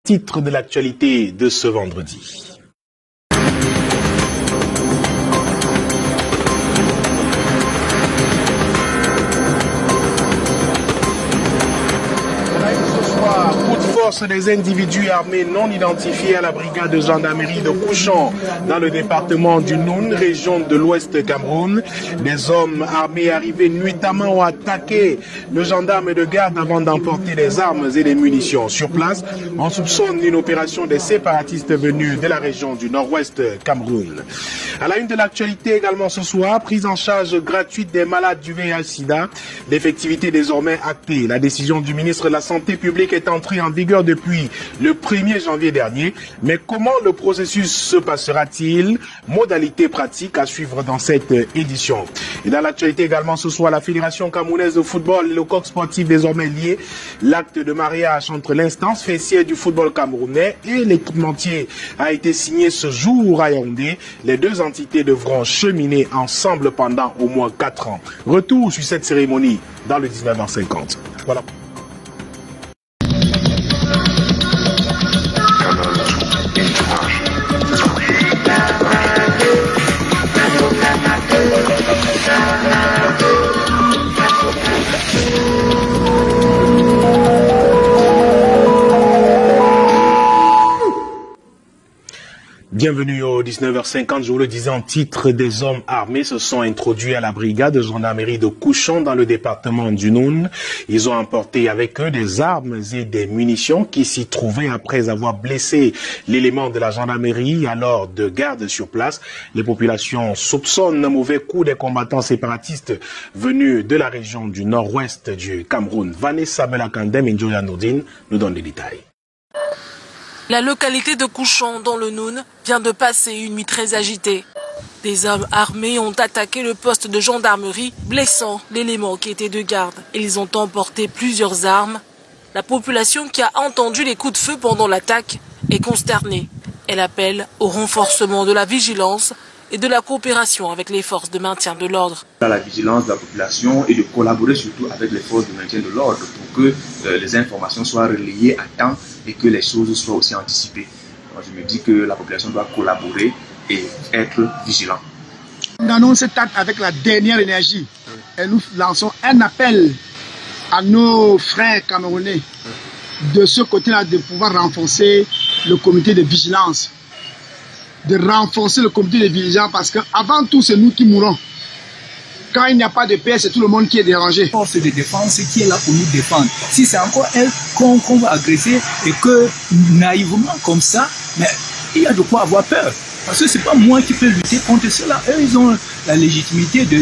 Titre de l'actualité de ce vendredi. Des individus armés non identifiés à la brigade de gendarmerie de Couchon dans le département du Noun, région de l'Ouest Cameroun. Des hommes armés arrivés nuitamment ont attaqué le gendarme de garde avant d'emporter des armes et des munitions. Sur place, on soupçonne une opération des séparatistes venus de la région du Nord-Ouest Cameroun. À la une de l'actualité également ce soir, prise en charge gratuite des malades du VIH-Sida, l'effectivité désormais actée. La décision du ministre de la Santé publique est entrée en vigueur depuis le 1er janvier dernier. Mais comment le processus se passera-t-il? Modalité pratique à suivre dans cette édition. Et dans l'actualité également ce soir, la Fédération camerounaise de football et le coq sportif désormais liés. L'acte de mariage entre l'instance fessière du football camerounais et l'équipementier a été signé ce jour à Yaoundé. Les deux entités devront cheminer ensemble pendant au moins 4 ans. Retour sur cette cérémonie dans le 19h50. Voilà. Bienvenue au 19h50, je vous le disais en titre, des hommes armés se sont introduits à la brigade de gendarmerie de Couchon dans le département du Noun. Ils ont emporté avec eux des armes et des munitions qui s'y trouvaient après avoir blessé l'élément de la gendarmerie alors de garde sur place. Les populations soupçonnent un mauvais coup des combattants séparatistes venus de la région du nord-ouest du Cameroun. Vanessa Melakandem et Njoya Nourdine nous donnent les détails. La localité de Couchon, dans le Noun, vient de passer une nuit très agitée. Des hommes armés ont attaqué le poste de gendarmerie, blessant l'élément qui était de garde. Ils ont emporté plusieurs armes. La population qui a entendu les coups de feu pendant l'attaque est consternée. Elle appelle au renforcement de la vigilance et de la coopération avec les forces de maintien de l'ordre. La vigilance de la population et de collaborer surtout avec les forces de maintien de l'ordre pour que les informations soient relayées à temps et que les choses soient aussi anticipées. Donc, je me dis que la population doit collaborer et être vigilant. Nous donnons cet acte avec la dernière énergie et nous lançons un appel à nos frères camerounais de ce côté-là de pouvoir renforcer le comité de vigilance. De renforcer le comité de vigilance parce qu'avant tout, c'est nous qui mourons. Quand il n'y a pas de paix, c'est tout le monde qui est dérangé. Force de défense qui est là pour nous défendre. Si c'est encore elle qu'on va agresser et que naïvement comme ça, mais il y a de quoi avoir peur. Parce que c'est pas moi qui peux lutter contre cela. Eux, ils ont la légitimité de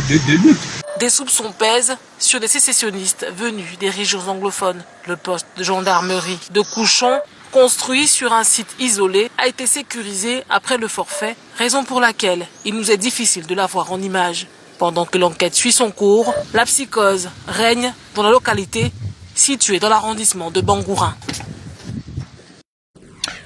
lutte. Des soupçons pèsent sur des sécessionnistes venus des régions anglophones. Le poste de gendarmerie de Couchon, construit sur un site isolé, a été sécurisé après le forfait, raison pour laquelle il nous est difficile de la voir en image. Pendant que l'enquête suit son cours, la psychose règne dans la localité située dans l'arrondissement de Bangourin.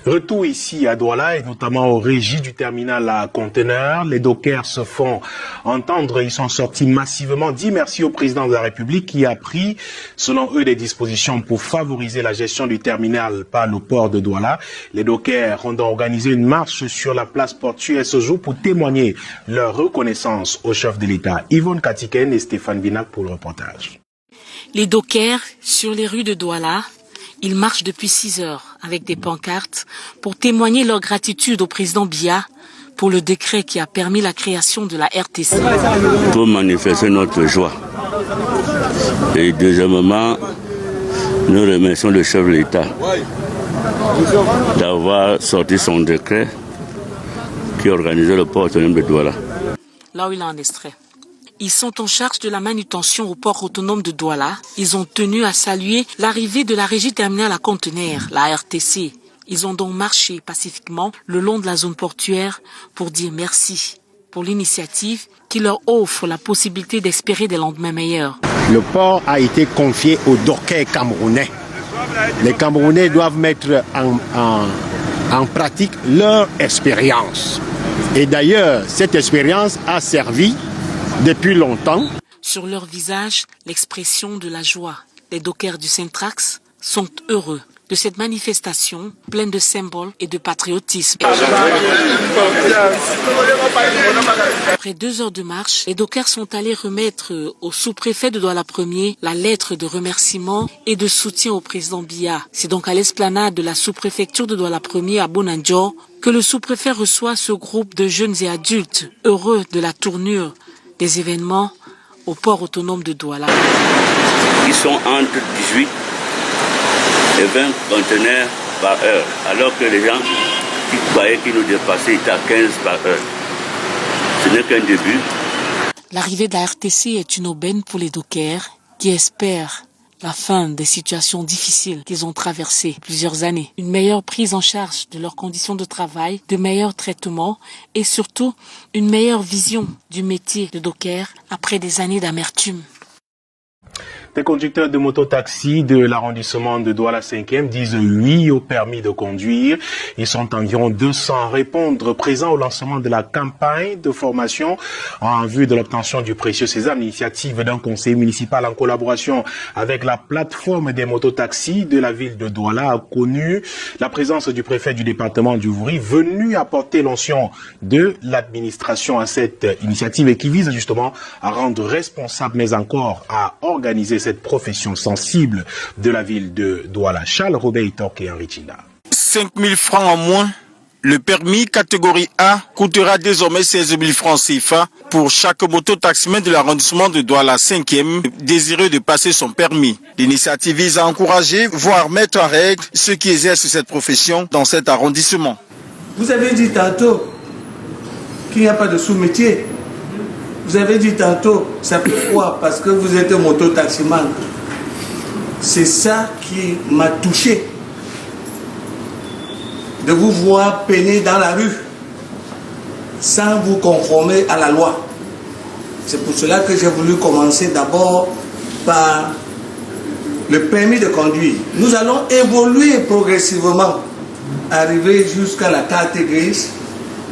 Retour ici à Douala et notamment au régie du terminal à conteneurs. Les dockers se font entendre. Ils sont sortis massivement. Dit merci au président de la République qui a pris, selon eux, des dispositions pour favoriser la gestion du terminal par le port de Douala. Les dockers ont donc organisé une marche sur la place portuaire ce jour pour témoigner leur reconnaissance au chef de l'État. Yvonne Katiken et Stéphane Binac pour le reportage. Les dockers sur les rues de Douala. Ils marchent depuis 6 heures avec des pancartes pour témoigner leur gratitude au président Biya pour le décret qui a permis la création de la RTC. Pour manifester notre joie. Et deuxièmement, nous remercions le chef de l'État d'avoir sorti son décret qui organisait le port autonome de Douala. Là où il a un extrait. Ils sont en charge de la manutention au port autonome de Douala. Ils ont tenu à saluer l'arrivée de la régie terminale à conteneurs, la RTC. Ils ont donc marché pacifiquement le long de la zone portuaire pour dire merci pour l'initiative qui leur offre la possibilité d'espérer des lendemains meilleurs. Le port a été confié aux dockers camerounais. Les Camerounais doivent mettre en pratique leur expérience. Et d'ailleurs, cette expérience a servi depuis longtemps. Sur leur visage, l'expression de la joie. Les dockers du Centrax sont heureux de cette manifestation pleine de symboles et de patriotisme. Après 2 heures de marche, les dockers sont allés remettre au sous-préfet de Douala Premier la lettre de remerciement et de soutien au président Biya. C'est donc à l'esplanade de la sous-préfecture de Douala Premier à Bonanjo que le sous-préfet reçoit ce groupe de jeunes et adultes heureux de la tournure des événements au port autonome de Douala. Ils sont entre 18 et 20 conteneurs par heure, alors que les gens qui croyaient qu'ils nous dépassaient étaient à 15 par heure. Ce n'est qu'un début. L'arrivée de la RTC est une aubaine pour les dockers qui espèrent la fin des situations difficiles qu'ils ont traversées plusieurs années. Une meilleure prise en charge de leurs conditions de travail, de meilleurs traitements et surtout une meilleure vision du métier de docker après des années d'amertume. Les conducteurs de mototaxi de l'arrondissement de Douala 5e disent oui au permis de conduire. Ils sont environ 200 à répondre présents au lancement de la campagne de formation en vue de l'obtention du précieux sésame. L'initiative d'un conseil municipal en collaboration avec la plateforme des mototaxis de la ville de Douala a connu la présence du préfet du département du Vouri venu apporter l'onction de l'administration à cette initiative et qui vise justement à rendre responsable mais encore à organiser cette profession sensible de la ville de Douala. Charles Robert Itok et Henri Chinda. 5 000 francs en moins. Le permis catégorie A coûtera désormais 16 000 francs CFA pour chaque mototaximan de l'arrondissement de Douala 5e désireux de passer son permis. L'initiative vise à encourager, voire mettre en règle ceux qui exercent cette profession dans cet arrondissement. Vous avez dit tantôt qu'il n'y a pas de sous-métier. Vous avez dit tantôt, c'est pourquoi? Parce que vous êtes un mototaximan. C'est ça qui m'a touché. De vous voir peiner dans la rue sans vous conformer à la loi. C'est pour cela que j'ai voulu commencer d'abord par le permis de conduire. Nous allons évoluer progressivement, arriver jusqu'à la carte grise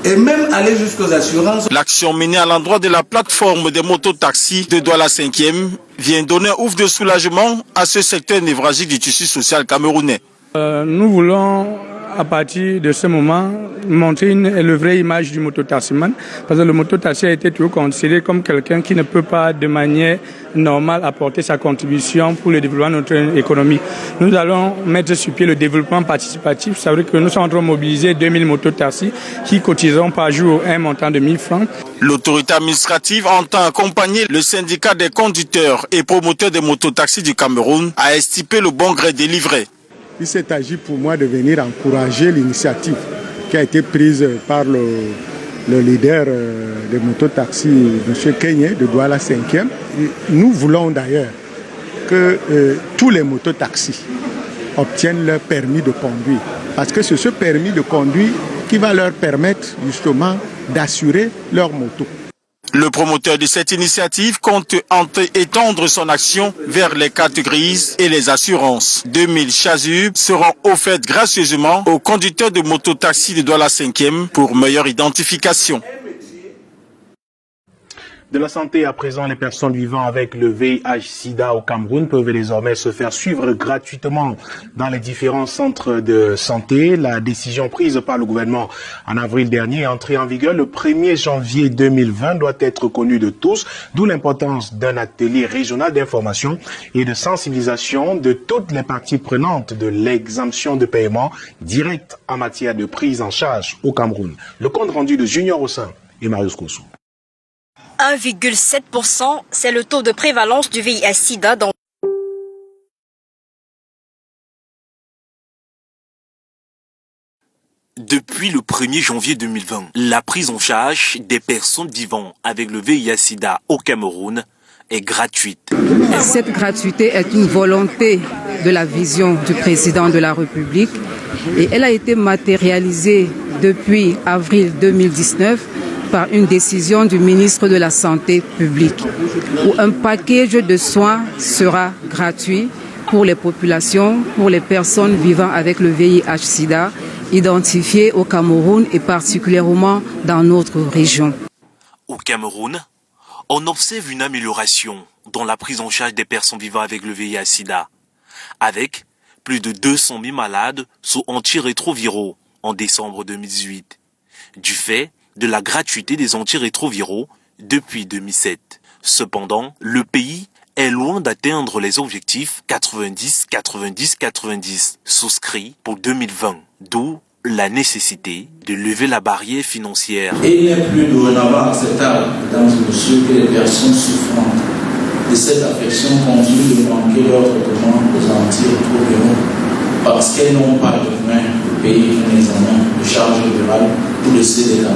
et même aller jusqu'aux assurances. L'action menée à l'endroit de la plateforme des mototaxis de Douala 5e vient donner un ouf de soulagement à ce secteur névralgique du tissu social camerounais. Nous voulons, à partir de ce moment, montrer une vraie image du mototaximan, parce que le mototaxi a été toujours considéré comme quelqu'un qui ne peut pas de manière normale apporter sa contribution pour le développement de notre économie. Nous allons mettre sur pied le développement participatif, ça veut dire que nous sommes en train de mobiliser 2000 mototaxis qui cotiseront par jour un montant de 1000 francs. L'autorité administrative entend accompagner le syndicat des conducteurs et promoteurs des mototaxis du Cameroun à estiper le bon gré des livrets. Il s'est agi pour moi de venir encourager l'initiative qui a été prise par le leader des mototaxis, M. Kenyé, de Douala 5e. Nous voulons d'ailleurs que tous les mototaxis obtiennent leur permis de conduire. Parce que c'est ce permis de conduire qui va leur permettre justement d'assurer leur moto. Le promoteur de cette initiative compte étendre son action vers les cartes grises et les assurances. 2000 chasubles seront offertes gracieusement aux conducteurs de mototaxi de Douala 5e pour meilleure identification. De la santé à présent, les personnes vivant avec le VIH-Sida au Cameroun peuvent désormais se faire suivre gratuitement dans les différents centres de santé. La décision prise par le gouvernement en avril dernier est entrée en vigueur le 1er janvier 2020 doit être connue de tous, d'où l'importance d'un atelier régional d'information et de sensibilisation de toutes les parties prenantes de l'exemption de paiement direct en matière de prise en charge au Cameroun. Le compte rendu de Junior Ossin et Marius Kossou. 1,7%, c'est le taux de prévalence du VIH-Sida dans Depuis le 1er janvier 2020, la prise en charge des personnes vivant avec le VIH-Sida au Cameroun est gratuite. Cette gratuité est une volonté de la vision du président de la République et elle a été matérialisée depuis avril 2019 par une décision du ministre de la Santé publique, où un package de soins sera gratuit pour les populations, pour les personnes vivant avec le VIH-Sida, identifiées au Cameroun et particulièrement dans notre région. Au Cameroun, on observe une amélioration dans la prise en charge des personnes vivant avec le VIH-Sida, avec plus de 200 000 malades sous antirétroviraux en décembre 2018, du fait de la gratuité des antirétroviraux depuis 2007. Cependant, le pays est loin d'atteindre les objectifs 90-90-90 souscrits pour 2020, d'où la nécessité de lever la barrière financière. Et il n'est plus dorénavant acceptable, mesdames et messieurs, que les personnes souffrant de cette affection continuent de manquer leur traitement aux antirétroviraux parce qu'elles n'ont pas de moyens de payer un examen de charge virale ou de CDK.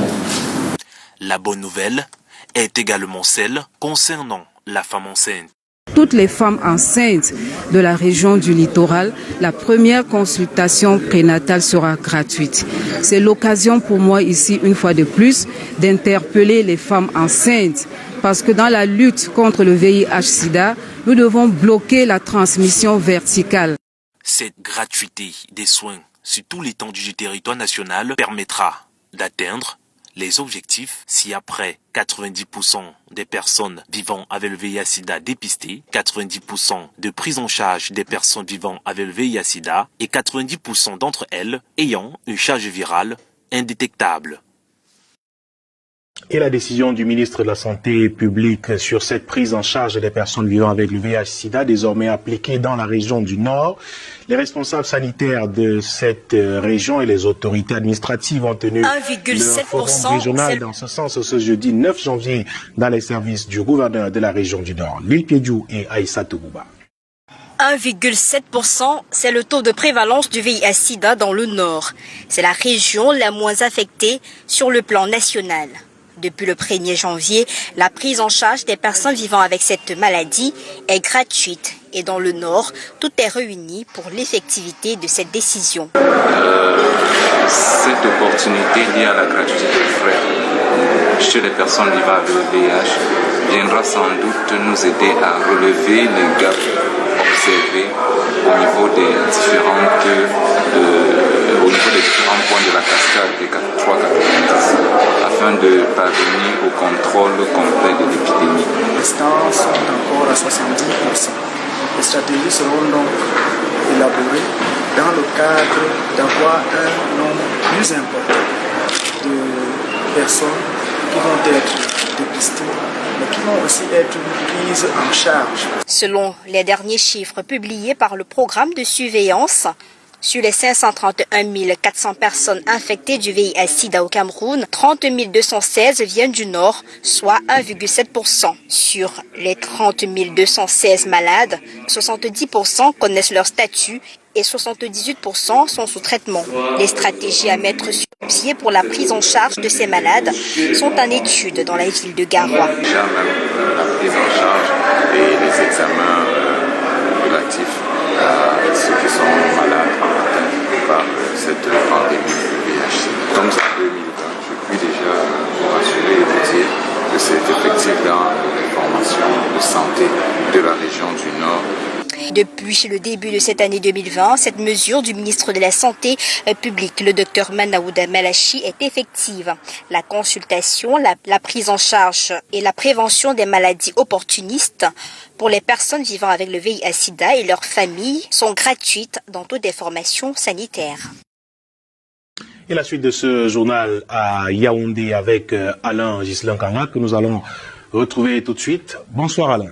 La bonne nouvelle est également celle concernant la femme enceinte. Toutes les femmes enceintes de la région du littoral, la première consultation prénatale sera gratuite. C'est l'occasion pour moi ici, une fois de plus, d'interpeller les femmes enceintes parce que dans la lutte contre le VIH-Sida, nous devons bloquer la transmission verticale. Cette gratuité des soins sur tout l'étendue du territoire national permettra d'atteindre les objectifs si après 90% des personnes vivant avec le VIH-Sida dépistées, 90% de prise en charge des personnes vivant avec le VIH-Sida et 90% d'entre elles ayant une charge virale indétectable. Et la décision du ministre de la Santé publique sur cette prise en charge des personnes vivant avec le VIH-Sida, désormais appliquée dans la région du Nord. Les responsables sanitaires de cette région et les autorités administratives ont tenu le forum régional dans ce sens ce jeudi 9 janvier dans les services du gouverneur de la région du Nord, Lil Piedjou et Aïssa Toubouba. 1,7%, c'est le taux de prévalence du VIH-Sida dans le Nord. C'est la région la moins affectée sur le plan national. Depuis le 1er janvier, la prise en charge des personnes vivant avec cette maladie est gratuite. Et dans le Nord, tout est réuni pour l'effectivité de cette décision. Cette opportunité liée à la gratuité des frais chez les personnes vivant avec le VIH viendra sans doute nous aider à relever les gaps observés au niveau des différents points de la cascade des 390 afin de parvenir au contrôle complet de l'épidémie. Les stands sont encore à 70%. Les stratégies seront donc élaborées dans le cadre d'avoir un nombre plus important de personnes qui vont être dépistées, mais qui vont aussi être prises en charge. Selon les derniers chiffres publiés par le programme de surveillance, sur les 531 400 personnes infectées du VIH-Sida au Cameroun, 30 216 viennent du Nord, soit 1,7%. Sur les 30 216 malades, 70% connaissent leur statut et 78% sont sous traitement. Les stratégies à mettre sur pied pour la prise en charge de ces malades sont en étude dans la ville de Garoua. Déjà même la prise en charge et les examens relatifs à ceux qui sont malades par cette pandémie de VIH. Comme en 2020, je puis déjà vous rassurer et vous dire que c'est effectif dans les formations de santé de la région du Nord. Depuis le début de cette année 2020, cette mesure du ministre de la Santé publique, le Dr Manaouda Malachi, est effective. La consultation, la prise en charge et la prévention des maladies opportunistes pour les personnes vivant avec le VIH-Sida et leurs familles sont gratuites dans toutes les formations sanitaires. Et la suite de ce journal à Yaoundé avec Alain Ghislain Kanga que nous allons retrouver tout de suite. Bonsoir Alain.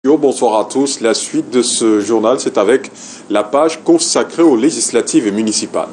Bonsoir à tous. La suite de ce journal, c'est avec la page consacrée aux législatives et municipales.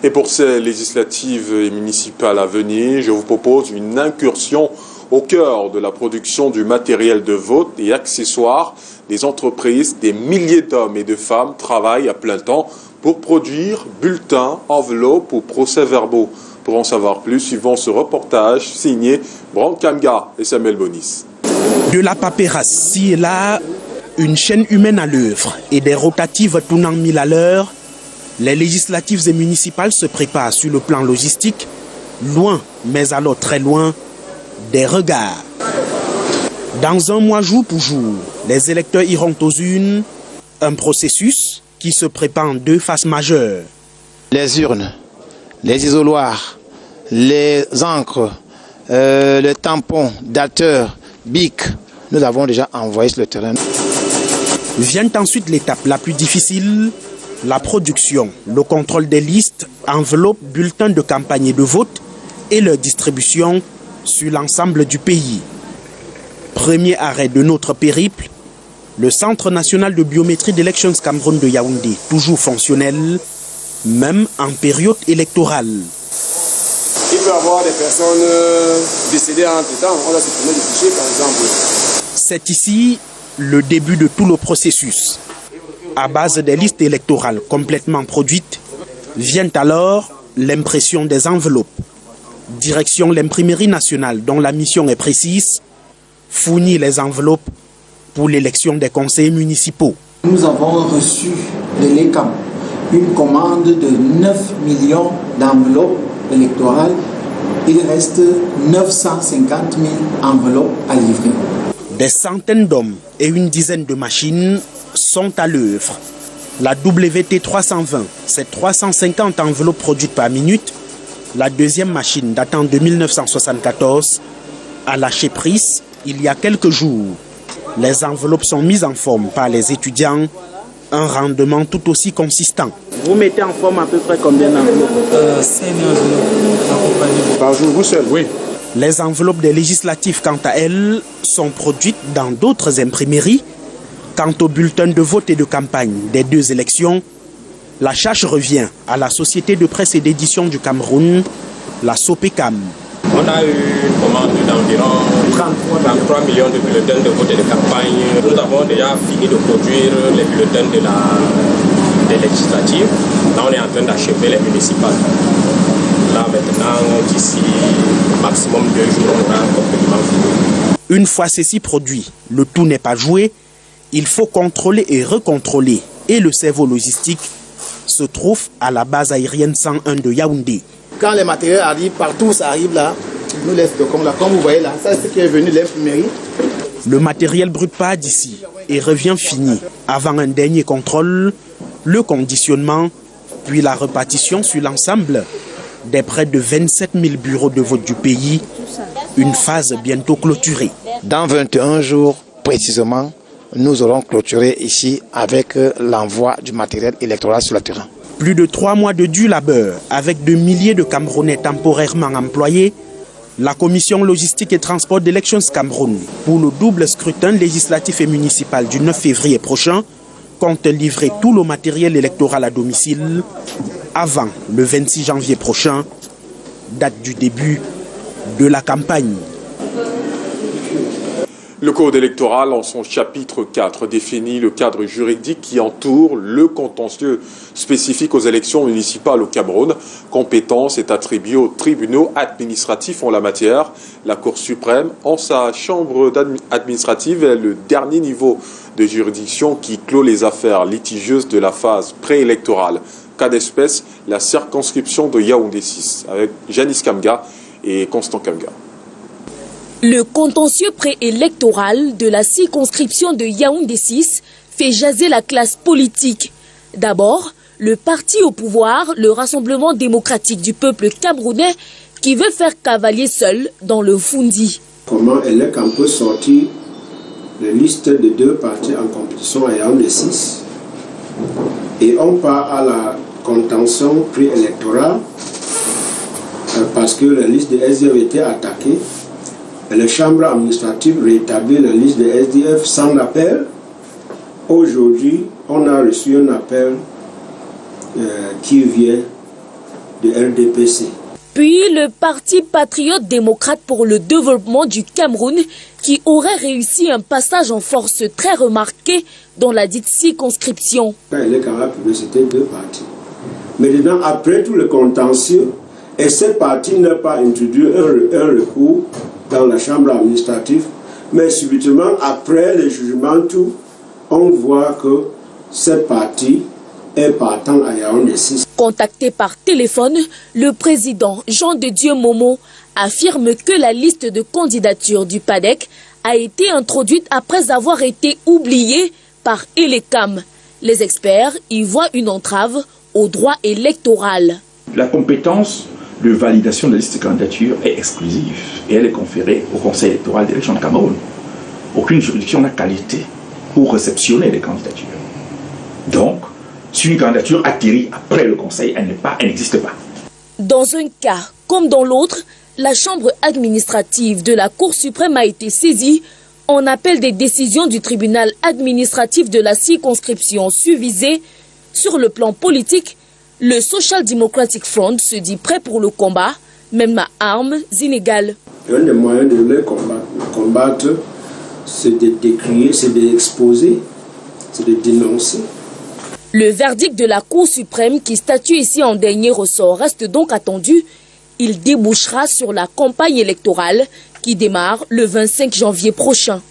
Et pour ces législatives et municipales à venir, je vous propose une incursion au cœur de la production du matériel de vote et accessoires. Des entreprises, des milliers d'hommes et de femmes travaillent à plein temps pour produire bulletins, enveloppes ou procès-verbaux. Pour en savoir plus, suivons ce reportage signé Brandt Kamga et Samuel Bonis. De la paperasse, ci et là, une chaîne humaine à l'œuvre et des rotatives tournant 1000 à l'heure, les législatives et municipales se préparent sur le plan logistique, loin, mais alors très loin, des regards. Dans un mois jour pour jour, les électeurs iront aux urnes, un processus qui se prépare en 2 phases majeures. Les urnes, les isoloirs, les encres, le tampon, dateur, bic, nous avons déjà envoyé sur le terrain. Vient ensuite l'étape la plus difficile, la production, le contrôle des listes, enveloppes, bulletins de campagne et de vote et leur distribution sur l'ensemble du pays. Premier arrêt de notre périple, le Centre national de biométrie d'Elections Cameroun de Yaoundé, toujours fonctionnel, même en période électorale. Il peut y avoir des personnes décédées entre-temps, on a supprimé le fichier par exemple. C'est ici le début de tout le processus. À base des listes électorales complètement produites, vient alors l'impression des enveloppes. Direction l'imprimerie nationale dont la mission est précise, fournit les enveloppes pour l'élection des conseils municipaux. Nous avons reçu de l'ECAM une commande de 9 millions d'enveloppes électorales. Il reste 950 000 enveloppes à livrer. Des centaines d'hommes et une dizaine de machines sont à l'œuvre. La WT 320, c'est 350 enveloppes produites par minute. La deuxième machine, datant de 1974, a lâché prise il y a quelques jours. Les enveloppes sont mises en forme par les étudiants, un rendement tout aussi consistant. Vous mettez en forme à peu près combien d'enveloppes 5 enveloppes par jour, vous seul? Oui. Les enveloppes des législatives, quant à elles, sont produites dans d'autres imprimeries. Quant aux bulletins de vote et de campagne des 2 élections, la charge revient à la Société de presse et d'édition du Cameroun, la SOPECAM. On a eu une commande d'environ 33 millions de bulletins de vote et de campagne. Nous avons déjà fini de produire les bulletins des législatives. Là, on est en train d'achever les municipales. Là, maintenant, d'ici maximum 2 jours, on aura complètement fini. Une fois ceci produit, le tout n'est pas joué. Il faut contrôler et recontroler. Et le cerveau logistique se trouve à la base aérienne 101 de Yaoundé. Quand les matériels arrivent, partout ça arrive là, ils nous laissent comme là. Comme vous voyez là, ça c'est ce qui est venu de l'imprimerie. Le matériel brut part d'ici et revient fini. Avant un dernier contrôle, le conditionnement, puis la répartition sur l'ensemble des près de 27 000 bureaux de vote du pays. Une phase bientôt clôturée. Dans 21 jours précisément, nous aurons clôturé ici avec l'envoi du matériel électoral sur le terrain. Plus de 3 mois de dur labeur avec de milliers de Camerounais temporairement employés, la commission logistique et transport d'Elections Cameroun pour le double scrutin législatif et municipal du 9 février prochain compte livrer tout le matériel électoral à domicile avant le 26 janvier prochain, date du début de la campagne. Le Code électoral, en son chapitre 4, définit le cadre juridique qui entoure le contentieux spécifique aux élections municipales au Cameroun. Compétence est attribuée aux tribunaux administratifs en la matière. La Cour suprême, en sa chambre administrative, est le dernier niveau de juridiction qui clôt les affaires litigieuses de la phase préélectorale. Cas d'espèce, la circonscription de Yaoundé 6, avec Janice Kamga et Constant Kamga. Le contentieux préélectoral de la circonscription de Yaoundé 6 fait jaser la classe politique. D'abord, le parti au pouvoir, le Rassemblement démocratique du peuple camerounais, qui veut faire cavalier seul dans le Fundi. Comment ELEC peut sortir les listes de 2 partis en compétition à Yaoundé 6 et on part à la contention préélectorale parce que la liste de SDF a été attaquée. La chambre administrative rétablit la liste de SDF sans appel. Aujourd'hui, on a reçu un appel qui vient de RDPC. Puis le Parti patriote démocrate pour le développement du Cameroun qui aurait réussi un passage en force très remarqué dans la dite circonscription. Quand elle est capable, c'était 2 partis. Mais maintenant, après tout le contentieux, et cette partie n'a pas introduit un recours dans la chambre administrative, mais subitement, après le jugement, tout, on voit que cette partie est partant à Yaoundé 6. Contacté par téléphone, le président Jean de Dieu Momo affirme que la liste de candidature du PADEC a été introduite après avoir été oubliée par ELECAM. Les experts y voient une entrave au droit électoral. La compétence de validation de la liste de candidature est exclusive et elle est conférée au Conseil électoral des régions de Cameroun. Aucune juridiction n'a qualité pour réceptionner les candidatures. Donc, si une candidature atterrit après le Conseil, elle n'existe pas. Dans un cas comme dans l'autre, la chambre administrative de la Cour suprême a été saisie en appel des décisions du tribunal administratif de la circonscription susvisée. Sur le plan politique, le Social Democratic Front se dit prêt pour le combat, même à armes inégales. Un des moyens de les combattre, c'est de décrier, c'est d'exposer, c'est de dénoncer. Le verdict de la Cour suprême qui statue ici en dernier ressort reste donc attendu. Il débouchera sur la campagne électorale qui démarre le 25 janvier prochain.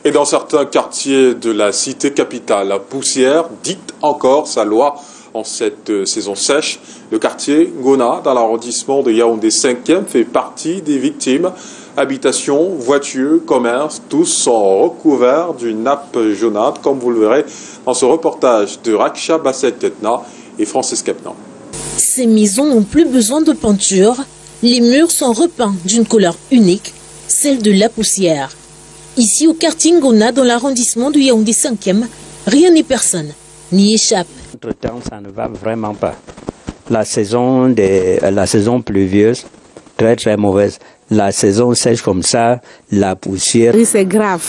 Et dans certains quartiers de la cité capitale, la poussière dicte encore sa loi en cette saison sèche. Le quartier Ngona, dans l'arrondissement de Yaoundé 5e, fait partie des victimes. Habitations, voitures, commerces, tous sont recouverts d'une nappe jaunâtre, comme vous le verrez dans ce reportage de Raksha Basset-Tetna et Francis Capnan. Ces maisons n'ont plus besoin de peinture. Les murs sont repeints d'une couleur unique, celle de la poussière. Ici, au quartier Ngona, dans l'arrondissement de Yaoundé 5e, rien ni personne n'y échappe. Entre-temps, ça ne va vraiment pas. La saison pluvieuse, très très mauvaise. La saison sèche comme ça, la poussière. C'est grave.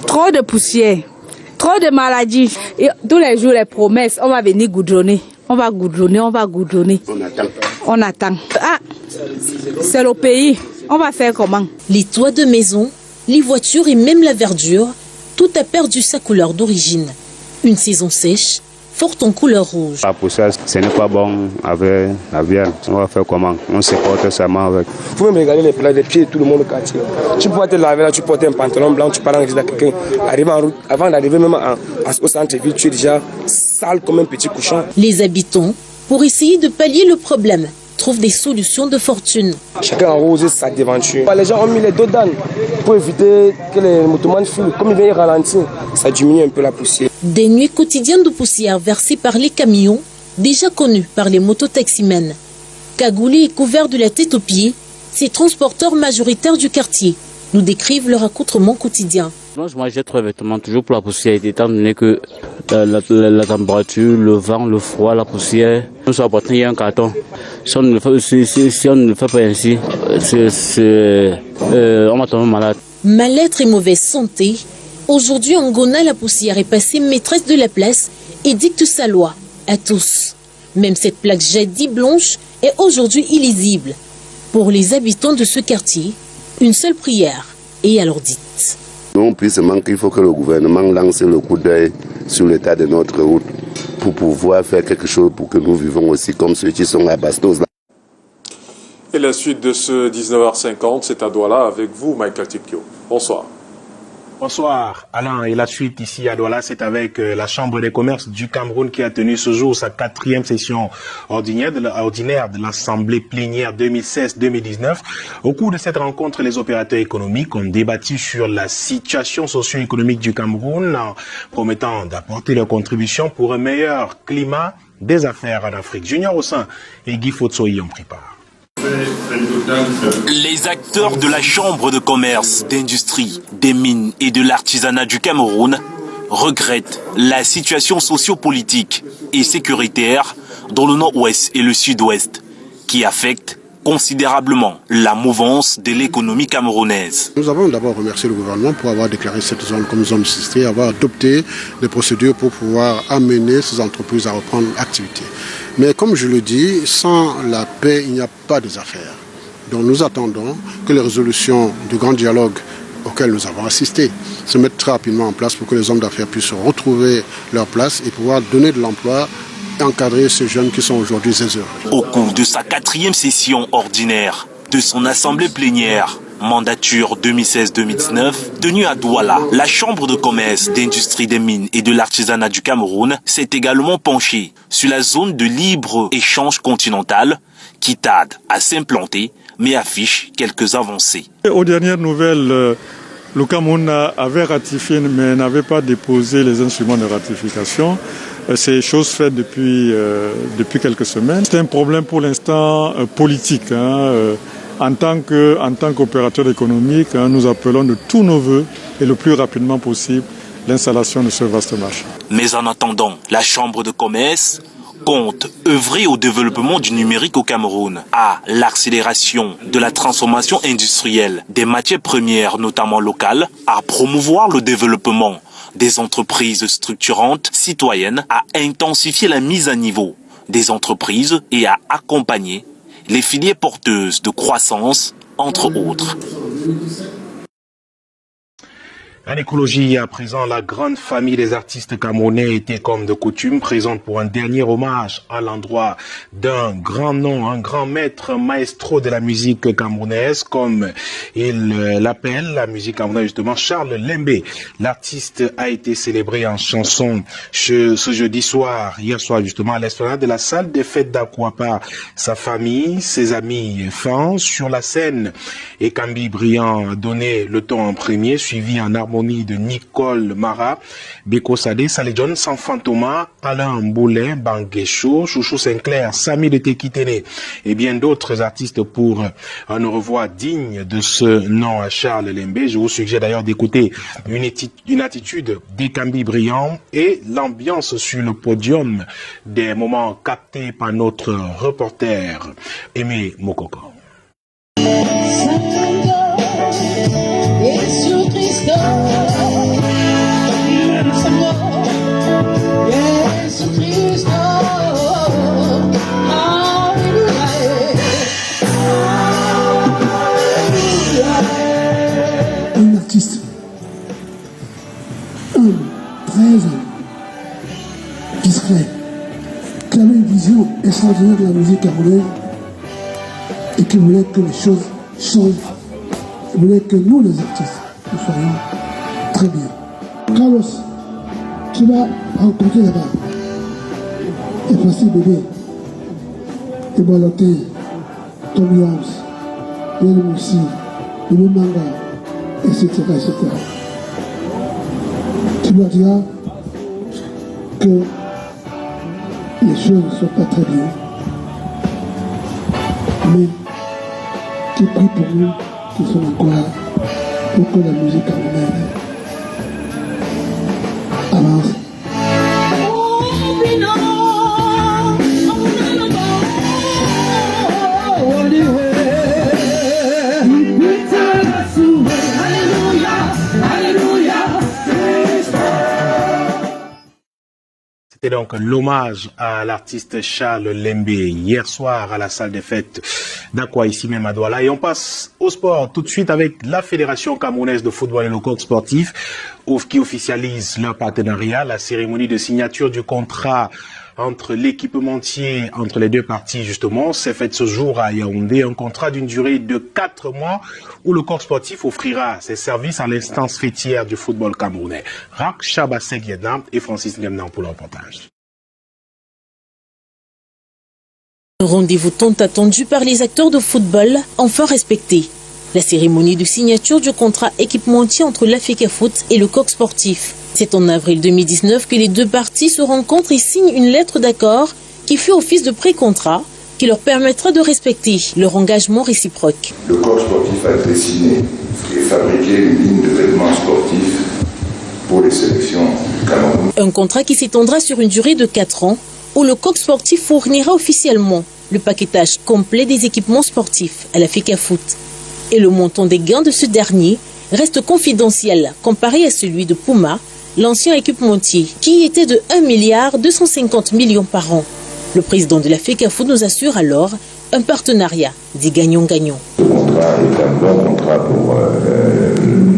Trop de poussière, trop de maladies. Et tous les jours, les promesses, on va venir goudronner. On va goudronner. On attend. Ah, c'est le pays. On va faire comment? Les toits de maison, les voitures et même la verdure, tout a perdu sa couleur d'origine. Une saison sèche, forte en couleur rouge. La poussière, ce n'est pas bon avec la viande. On va faire comment? On se porte seulement avec. Vous pouvez me regarder les pieds de tout le monde au quartier. Tu peux te laver là, tu portes un pantalon blanc, tu pars en visite à quelqu'un. Arrive en route, avant d'arriver même au centre-ville, tu es déjà sale comme un petit cochon. Les habitants, pour essayer de pallier le problème, trouvent des solutions de fortune. Chacun arrose sa devanture. Les gens ont mis les dos d'âne pour éviter que les motomans fuient. Comme ils viennent ralentir, ça diminue un peu la poussière. Des nuits quotidiennes de poussière versées par les camions, déjà connus par les mototaximens. Cagoulés et couverts de la tête aux pieds, ces transporteurs majoritaires du quartier nous décrivent leur accoutrement quotidien. Moi, j'ai trois vêtements toujours pour la poussière, étant donné que la température, le vent, le froid, la poussière, nous sommes apportés un carton. Si on ne le fait pas ainsi, on va tomber malade. Mal-être et mauvaise santé. Aujourd'hui, en Ngona, la poussière est passée maîtresse de la place et dicte sa loi à tous. Même cette plaque jadis blanche est aujourd'hui illisible. Pour les habitants de ce quartier, une seule prière est alors dite. Non plus seulement qu'il faut que le gouvernement lance le coup d'œil sur l'état de notre route pour pouvoir faire quelque chose pour que nous vivons aussi comme ceux qui sont à Bastos. Et la suite de ce 19h50, c'est à Douala avec vous, Michael Tipkio. Bonsoir. Bonsoir Alain, et la suite ici à Douala, c'est avec la Chambre des commerces du Cameroun qui a tenu ce jour sa 4e session ordinaire de l'Assemblée plénière 2016-2019. Au cours de cette rencontre, les opérateurs économiques ont débattu sur la situation socio-économique du Cameroun en promettant d'apporter leur contribution pour un meilleur climat des affaires en Afrique. Junior Ossin et Guy Fotsoyi ont pris part. Les acteurs de la Chambre de commerce, d'industrie, des mines et de l'artisanat du Cameroun regrettent la situation sociopolitique et sécuritaire dans le nord-ouest et le sud-ouest qui affecte considérablement la mouvance de l'économie camerounaise. Nous avons d'abord remercié le gouvernement pour avoir déclaré cette zone comme zone assistée, avoir adopté des procédures pour pouvoir amener ces entreprises à reprendre l'activité. Mais comme je le dis, sans la paix, il n'y a pas des affaires. Donc nous attendons que les résolutions du grand dialogue auquel nous avons assisté se mettent très rapidement en place pour que les hommes d'affaires puissent retrouver leur place et pouvoir donner de l'emploi et encadrer ces jeunes qui sont aujourd'hui désheureux. Au cours de sa 4e session ordinaire de son assemblée plénière, mandature 2016-2019, tenue à Douala, la Chambre de commerce, d'industrie des mines et de l'artisanat du Cameroun s'est également penchée sur la zone de libre-échange continental qui tarde à s'implanter mais affiche quelques avancées. Aux dernières nouvelles, le Cameroun avait ratifié mais n'avait pas déposé les instruments de ratification. C'est chose faite depuis quelques semaines. C'est un problème pour l'instant politique. En tant qu'opérateur économique, nous appelons de tous nos voeux et le plus rapidement possible l'installation de ce vaste marché. Mais en attendant, la Chambre de commerce compte œuvrer au développement du numérique au Cameroun, à l'accélération de la transformation industrielle des matières premières, notamment locales, à promouvoir le développement des entreprises structurantes citoyennes, à intensifier la mise à niveau des entreprises et à accompagner les filières porteuses de croissance, entre autres. En écologie, à présent, la grande famille des artistes camerounais était comme de coutume présente pour un dernier hommage à l'endroit d'un grand nom, un grand maître, maestro de la musique camerounaise, comme il l'appelle, la musique camerounaise justement, Charles Lembé. L'artiste a été célébré en chanson ce jeudi soir, hier soir justement, à l'esplanade de la salle des fêtes d'Akwapa. Sa famille, ses amis, fans sur la scène. Et Kambi Briand a donné le ton en premier, suivi en harmonie de Nicole Mara, Beko Sade, Salé John, Sanfant Thomas, Alain Boulin, Banguecho, Chouchou Sinclair, Samy de Tekitene et bien d'autres artistes pour un au revoir digne de ce nom à Charles Lembé. Je vous suggère d'ailleurs d'écouter une attitude d'Ekambi Briand et l'ambiance sur le podium des moments captés par notre reporter Aimé Mokoko. Un artiste humble, très humble, discret, qui avait une vision extraordinaire de la musique camerounaise et qui voulait que les choses changent. Il voulait que nous, les artistes, nous soyons très bien. Carlos, tu vas rencontrer là-bas. Et voici bébé, et Baloté, Tommy House, et le Moussi, et le Manga, etc., etc. Tu leur diras que les choses ne sont pas très bien, mais qui prie pour nous, qui sont encore là, pour que la musique camerounaise avance. C'était donc l'hommage à l'artiste Charles Lembé hier soir à la salle des fêtes d'Akwa, ici même à Douala. Et on passe au sport tout de suite avec la Fédération camerounaise de football et le coq sportif qui officialise leur partenariat. La cérémonie de signature du contrat entre l'équipementier, entre les deux parties justement, s'est faite ce jour à Yaoundé, un contrat d'une durée de 4 mois où le corps sportif offrira ses services à l'instance fêtière du football camerounais. Rak Chabasek Yednam et Francis Ngemnan pour le reportage. Un rendez-vous tant attendu par les acteurs de football, enfin respecté. La cérémonie de signature du contrat équipementier entre l'Africa Foot et le coq sportif. C'est en avril 2019 que les deux parties se rencontrent et signent une lettre d'accord qui fait office de pré-contrat qui leur permettra de respecter leur engagement réciproque. Le coq sportif a dessiné et fabriqué une ligne de vêtements sportifs pour les sélections du Cameroun. Un contrat qui s'étendra sur une durée de 4 ans où le coq sportif fournira officiellement le paquetage complet des équipements sportifs à l'Africa Foot. Et le montant des gains de ce dernier reste confidentiel comparé à celui de Puma, l'ancien équipementier, qui était de 1,250 milliard par an. Le président de l'Africa Foot nous assure alors un partenariat dit gagnant-gagnant. Ce contrat est un bon contrat pour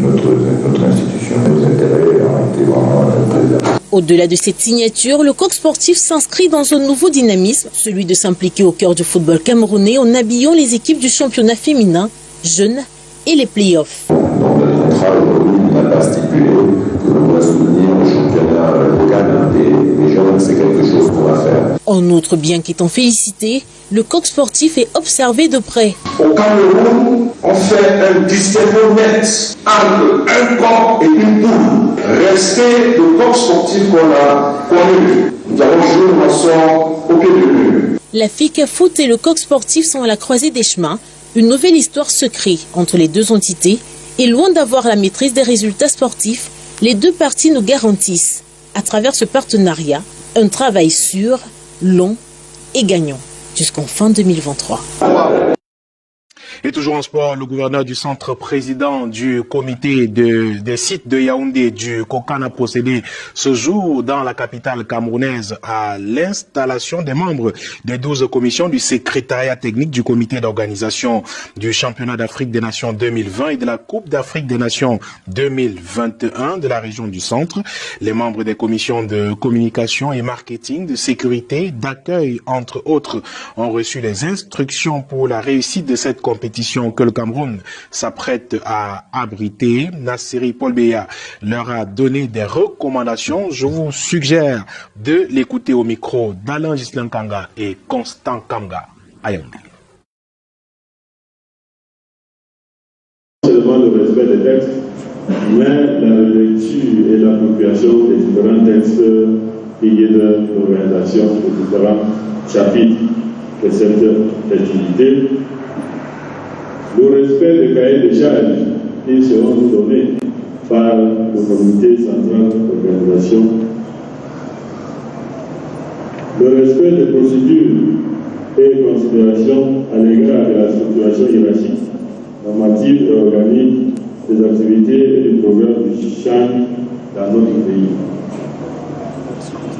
notre institution. Nos intérêts ont été vraiment préservés. Au-delà de cette signature, le coq sportif s'inscrit dans un nouveau dynamisme, celui de s'impliquer au cœur du football camerounais en habillant les équipes du championnat féminin, jeunes et les playoffs. Donc le contrat aujourd'hui n'a pas stipulé que l'on doit soutenir le championnat local des jeunes, c'est quelque chose qu'on va faire. En outre, bien qu'étant félicité, le coq sportif est observé de près. Au Cameroun, on fait un distinguo net entre un coq et une poule. Respect le coq sportif qu'on a connu. Nous avons joué le maçon au pied du mur. La FICA Foot et le coq sportif sont à la croisée des chemins. Une nouvelle histoire se crée entre les deux entités et loin d'avoir la maîtrise des résultats sportifs, les deux parties nous garantissent, à travers ce partenariat, un travail sûr, long et gagnant jusqu'en fin 2023. Et toujours en sport, le gouverneur du centre président du comité des sites de Yaoundé du Kokan a procédé ce jour dans la capitale camerounaise à l'installation des membres des 12 commissions du secrétariat technique du comité d'organisation du championnat d'Afrique des Nations 2020 et de la Coupe d'Afrique des Nations 2021 de la région du centre. Les membres des commissions de communication et marketing, de sécurité, d'accueil, entre autres, ont reçu les instructions pour la réussite de cette compétition que le Cameroun s'apprête à abriter. Nasseri Paul Béa leur a donné des recommandations. Je vous suggère de l'écouter au micro d'Alain Ghislain Kanga et Constant Kamga à Yaoundé. Non seulement le respect des textes, mais la relecture et l'appropriation des différents textes qui guident l'organisation des différents chapitres de cette activité. Le respect des cahiers de charges qui seront nous donnés par le comité central d'organisation. Le respect des procédures et considérations à l'égard de la structuration hiérarchique, normative et organique des activités et des programmes du CHAN dans notre pays.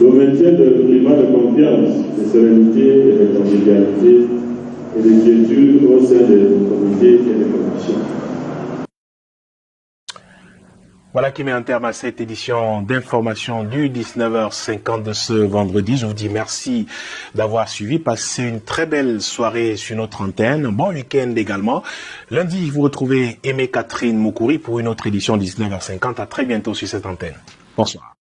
Le maintien de climat de confiance, de sérénité et de convivialité et des quiétudes au sein des comités et des commissions. Voilà qui met un terme à cette édition d'information du 19h50 de ce vendredi. Je vous dis merci d'avoir suivi. Passez une très belle soirée sur notre antenne. Bon week-end également. Lundi, vous retrouvez Aimé Catherine Moukouri pour une autre édition 19h50. À très bientôt sur cette antenne. Bonsoir.